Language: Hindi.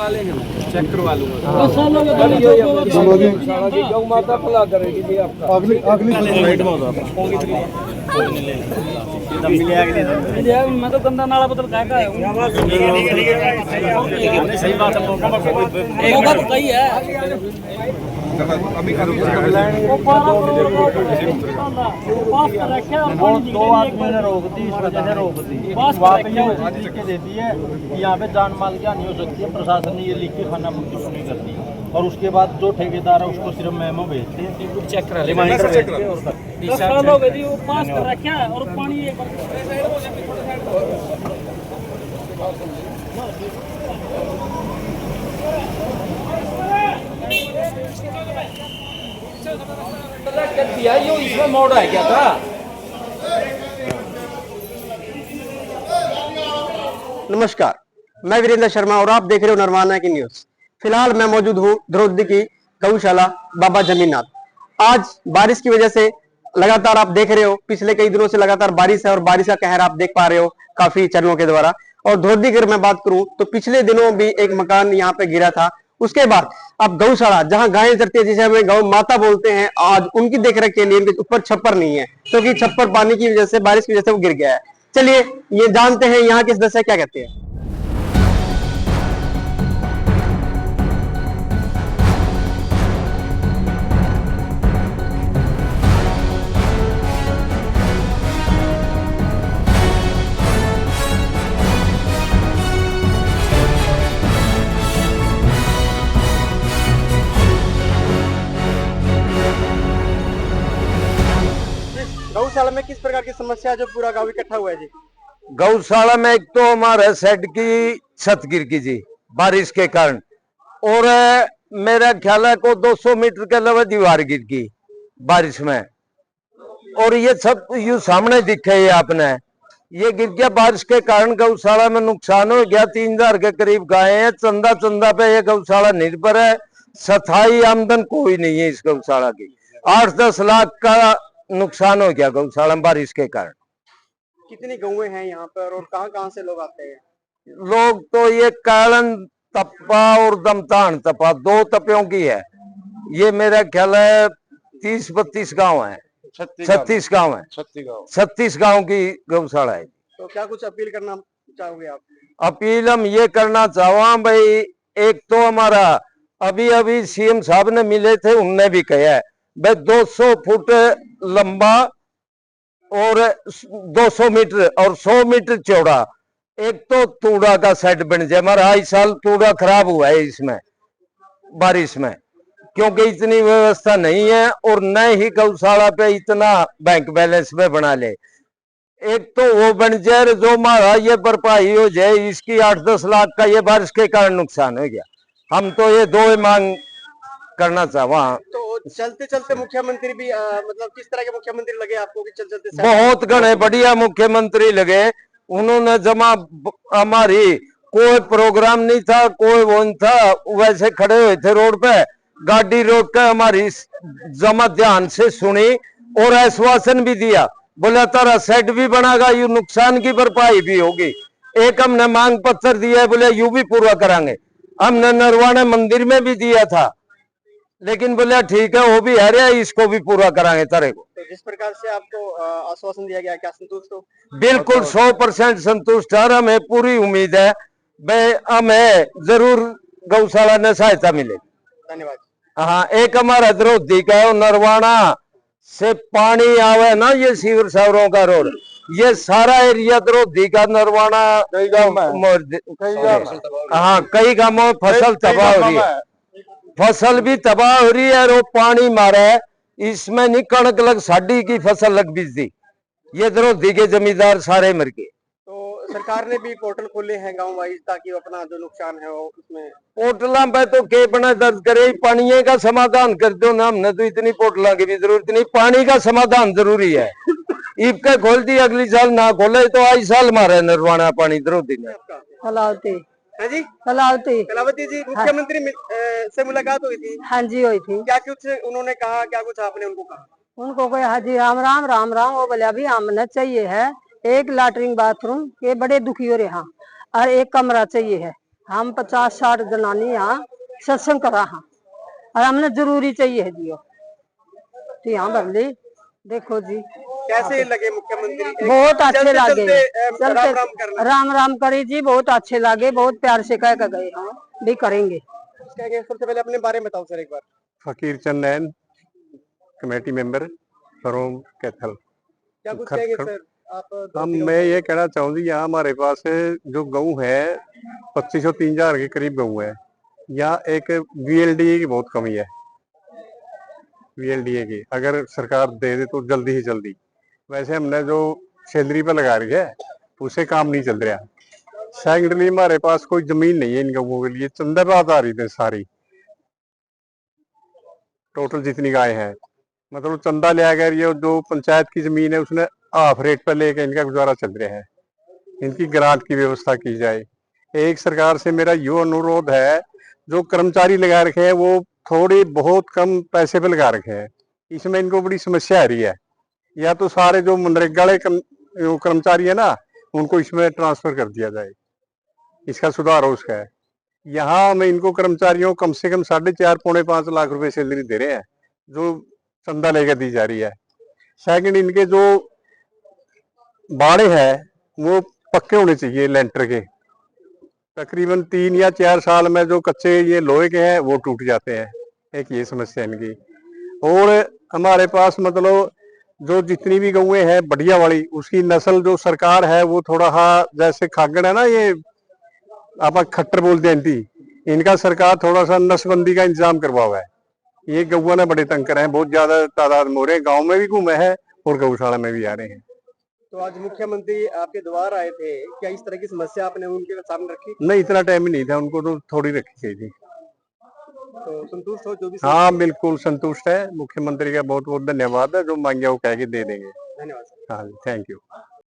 चेक करवा लूंगा। गौ माता भला करेगी जी आपका। अगली मैं तो गंदा नाला बदल का है सही बात है। मौका तो सही है। अभी दो आदमी ने रोक दी, इस वजह से रोक दी। वहाँ पे ये लिख के देती है कि यहाँ पे जान माल की हानि हो सकती है। प्रशासन ने ये लिख के खाना मंजूर नहीं कर दी और उसके बाद जो ठेकेदार है उसको सिर्फ मेमो भेजते हैं, चेक करा रिमाइंडर भेजते हैं। और 10 साल हो गए वो पास कर रखा है और पानी एक दिया यो इसमें मोड़ है क्या था। नमस्कार, मैं वीरेंद्र शर्मा और आप देख रहे हो नरवाना की न्यूज। फिलहाल मैं मौजूद हूँ द्रौपदी की गौशाला बाबा जमीनाथ। आज बारिश की वजह से लगातार आप देख रहे हो पिछले कई दिनों से लगातार बारिश है और बारिश का कहर आप देख पा रहे हो काफी चरणों के द्वारा। और द्रौपदी की अगर मैं बात करूं तो पिछले दिनों भी एक मकान यहाँ पे गिरा था। उसके बाद अब गौशाला जहां गायें चरती है, जिसे हमें गौ माता बोलते हैं, आज उनकी देखरेख के लिए इनके ऊपर छप्पर नहीं है क्योंकि छप्पर पानी की वजह से, बारिश की वजह से वो गिर गया है। चलिए ये जानते हैं यहाँ के सदस्य क्या कहते हैं। गौशाला में किस प्रकार की समस्या जो पूरा गांव इकट्ठा हुआ है जी? गौशाला में एक तो हमारे शेड की छत गिर की जी बारिश के कारण, और मेरा ख्याल है को 200 मीटर के अलावा दीवार गिर की बारिश में। और ये सब यू सामने दिखे है आपने, ये गिर गया बारिश के कारण। गौशाला में नुकसान हो गया। 3000 के करीब गाय हैं। चंदा चंदा पे ये गौशाला निर्भर है। स्थायी आमदन कोई नहीं है इस गौशाला की। 8-10 लाख का नुकसान हो गया गौशाला में बारिश के कारण। कितनी गौएं हैं यहाँ पर और कहाँ से लोग आते हैं? लोग तो ये कालन तप्पा और दमतान तप्पा 2 तपियों की है। ये मेरा ख्याल है 30-32 गांव है, 36 गांव है, 36 गांव की गौशाला है। तो क्या कुछ अपील करना चाहोगे आप? अपील हम ये करना चाहवा भाई, एक तो हमारा अभी सीएम साहब ने मिले थे, उनने भी कहा है भाई 200 फुट लंबा और 200 मीटर और 100 मीटर चौड़ा एक तो तूड़ा का सेट बन जाए। हमारा इस साल तूड़ा खराब हुआ है इसमें बारिश में, क्योंकि इतनी व्यवस्था नहीं है और न ही गौशाला पे इतना बैंक बैलेंस में बना ले। एक तो वो बन जाए जो हमारा ये भरपाई हो जाए इसकी। 8-10 लाख का ये बारिश के कारण नुकसान हो गया। हम तो ये 2 मांग करना चाहवा। तो चलते चलते मुख्यमंत्री भी मतलब किस तरह के मुख्यमंत्री लगे आपको कि चलते चलते? बहुत घने बढ़िया मुख्यमंत्री लगे। उन्होंने जमा हमारी कोई प्रोग्राम नहीं था, कोई वो नहीं था, वैसे खड़े हुए थे रोड पे, गाड़ी रोक कर हमारी जमा ध्यान से सुनी और आश्वासन भी दिया। बोला तारा सेट भी बनागा, यू नुकसान की भरपाई भी होगी। एक हमने मांग पत्र दिया है, बोले यू भी पूरा करांगे। हमने नरवाना मंदिर में भी दिया था, लेकिन बोला ठीक है वो भी है रे, इसको भी पूरा कराएंगे तारे को। तो जिस प्रकार से आपको आश्वासन दिया गया, क्या संतुष्ट हो? बिल्कुल 100% संतुष्ट है। हमें पूरी उम्मीद है हमें जरूर गौशाला में सहायता मिलेगी। धन्यवाद। हाँ, एक हमारा द्रौपदी का है, नरवाना से पानी आवे ना, ये सीवर सावरों का रोड, ये सारा एरिया द्रौपदी का नरवाना। हाँ, कई गांवों में फसल तबाह हो रही है, फसल भी तबाह हो रही है और वो पानी मारा है। इसमें नहीं कणक लग साड़ी की फसल लग बिजली, ये द्रौपदी के जमींदार सारे मर गए। तो सरकार ने भी पोर्टल खोले हैं गांव वाइज ताकि अपना जो नुकसान है वो उसमें पोर्टल पे तो के बना दर्ज करे, पानी का समाधान कर दो ना। हमने तो इतनी पोर्टल की भी जरूरत नहीं, पानी का समाधान जरूरी है। ईब के खोल दी, अगली साल ना खोले तो आई साल मारे नरवाना पानी द्रौपदी में। कलावती है जी? कलावती कलावती जी, मुख्यमंत्री से मुलाकात हुई थी? हाँ जी हुई थी। क्या कुछ उन्होंने कहा, क्या कुछ आपने उनको कहा? उनको कोई हाजी राम राम राम राम, वो बोले अभी हमने चाहिए है एक लैट्रिन बाथरूम के, बड़े दुखी हो रहे हैं और एक कमरा चाहिए है। हम 50-60 जनानी यहाँ सत्संग करा हाँ और हमने जरूरी चाहिए दियो तो यहाँ भर ली। देखो जी कैसे लगे मुख्यमंत्री? बहुत अच्छे चलते लगे, चलते राम राम करना। राम राम करी जी, बहुत अच्छे लगे, बहुत प्यार से कह कर गए। हाँ भी करेंगे। सबसे पहले अपने बारे में बताओ सर एक बार। फकीर चंद नैन, कमेटी मेंबर फ्रॉम कैथल। क्या कुछ कहेंगे सर आप? मैं ये कहना चाहूँगी, यहाँ हमारे पास जो गऊ है 2503 के करीब गऊ है। यहाँ एक VLDA की बहुत कमी है। VLDA की अगर सरकार दे दे तो जल्दी ही जल्दी। वैसे हमने जो सैलरी पे लगा रही है उससे काम नहीं चल रहा। सेकेंडली हमारे पास कोई जमीन नहीं है इन गऊओं के लिए, चंदरबाद आ रही थी सारी, टोटल जितनी गाय हैं, मतलब चंदा लिया गया। ये जो पंचायत की जमीन है उसने हाफ रेट पर लेकर इनका गुजारा चल रहा है। इनकी ग्रांट की व्यवस्था की जाए। एक सरकार से मेरा यो अनुरोध है, जो कर्मचारी लगा रखे हैं वो थोड़ी बहुत कम पैसे पे लगा रखे हैं, इसमें इनको बड़ी समस्या आ रही है। या तो सारे जो मनरेगा वाले कर्मचारी है ना उनको इसमें ट्रांसफर कर दिया जाए, इसका सुधार हो उसका है। यहाँ हम इनको कर्मचारियों कम से कम 4.5 पौने 5 लाख रुपए सैलरी दे रहे हैं जो चंदा लेकर दी जा रही है। सेकंड, इनके जो बाड़े हैं वो पक्के होने चाहिए लेंटर के। तकरीबन 3 या 4 साल में जो कच्चे ये लोहे के हैं वो टूट जाते हैं। एक ये समस्या इनकी। और हमारे पास मतलब जो जितनी भी गौएं हैं बढ़िया वाली, उसकी नस्ल जो सरकार है वो थोड़ा जैसे खागड़ है ना, ये आप खट्टर बोलते हैं इनकी, इनका सरकार थोड़ा सा नस्बंदी का इंतजाम करवा हुआ है। ये गौआ ने बड़े तंग करे हैं, बहुत ज्यादा तादाद में हो रहे हैं, गाँव में भी घूमे हैं और गौशाला में भी आ रहे हैं। तो आज मुख्यमंत्री आपके द्वार आए थे, क्या इस तरह की समस्या आपने उनके सामने रखी? नहीं, इतना टाइम ही नहीं था, उनको तो थोड़ी रखी गई थी। तो संतुष्ट हो जो भी? हाँ बिल्कुल संतुष्ट है। मुख्यमंत्री का बहुत बहुत धन्यवाद है, जो मांगे वो कह के दे देंगे। धन्यवाद। हाँ, थैंक यू।